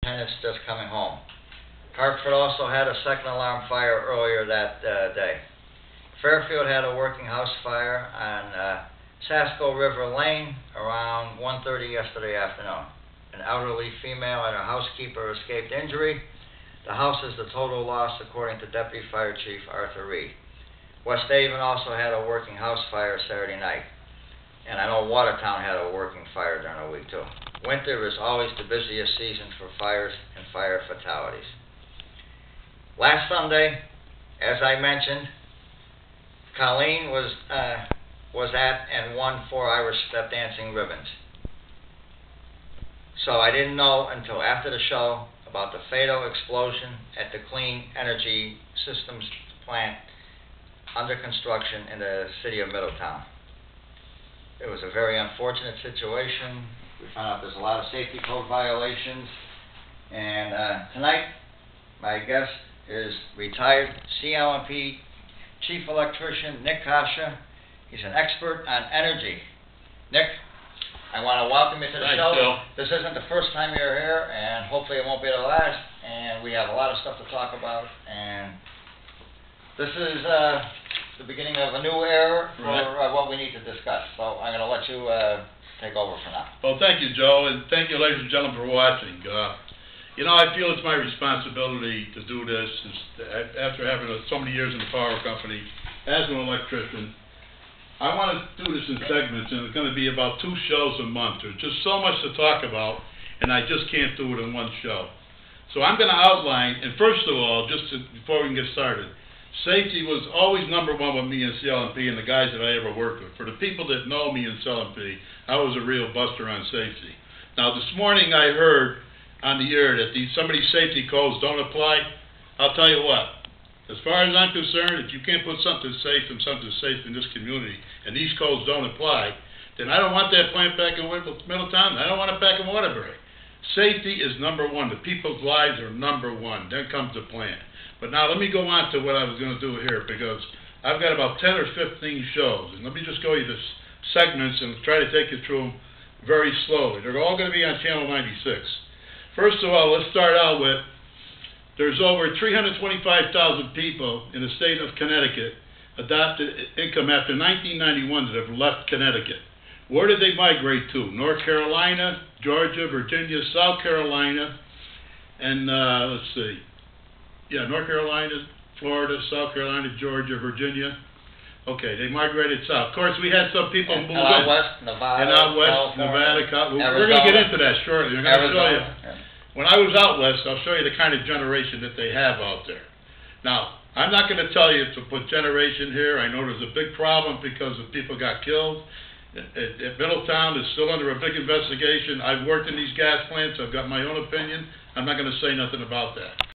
Tenants just coming home. Hartford also had a second alarm fire earlier that day. Fairfield had a working house fire on Sasko River Lane around 1:30 yesterday afternoon. An elderly female and her housekeeper escaped injury. The house is the total loss according to Deputy Fire Chief Arthur Reed. West Haven also had a working house fire Saturday night. And I know Watertown had a working fire during the week too. Winter is always the busiest season for fires and fire fatalities. Last Sunday, as I mentioned, Colleen was at and won 4 Irish step dancing ribbons. So I didn't know until after the show about the fatal explosion at the Clean Energy Systems plant under construction in the city of Middletown. It was a very unfortunate situation. We found out there's a lot of safety code violations. And tonight, my guest is retired CLMP Chief Electrician Nick Kasha. He's an expert on energy. Nick, I want to welcome you to the show. Bill. This isn't the first time you're here, and hopefully it won't be the last. And we have a lot of stuff to talk about. And this is the beginning of a new era for what we need to discuss. So I'm going to let you take over for now. Well, thank you, Joe, and thank you, ladies and gentlemen, for watching. You know, I feel it's my responsibility to do this after having so many years in the power company as an electrician. I want to do this in segments, and it's going to be about 2 shows a month. There's just so much to talk about, and I just can't do it in one show. So I'm going to outline, and first of all, before we can get started, safety was always #1 with me in CLMP and the guys that I ever worked with. For the people that know me in CLMP, I was a real buster on safety. Now, this morning I heard on the air that some of these safety codes don't apply. I'll tell you what. As far as I'm concerned, if you can't put something safe in this community, and these codes don't apply, then I don't want that plant back in Middletown. I don't want it back in Waterbury. Safety is #1. The people's lives are #1. Then comes the plant. But now let me go on to what I was going to do here, because I've got about 10 or 15 shows. And let me just go you the segments and try to take you through them very slowly. They're all going to be on Channel 96. First of all, let's start out with, there's over 325,000 people in the state of Connecticut adopted income after 1991 that have left Connecticut. Where did they migrate to? North Carolina, Georgia, Virginia, South Carolina, and let's see. Yeah, North Carolina, Florida, South Carolina, Georgia, Virginia. Okay, they migrated south. Of course, we had some people move in. Out west, Nevada, and out west, California, Nevada. We're going to get into that shortly. I'm going to show you. Yeah. When I was out west, I'll show you the kind of generation that they have out there. Now, I'm not going to tell you to put generation here. I know there's a big problem because of people got killed. At Middletown, it's still under a big investigation. I've worked in these gas plants. I've got my own opinion. I'm not going to say nothing about that.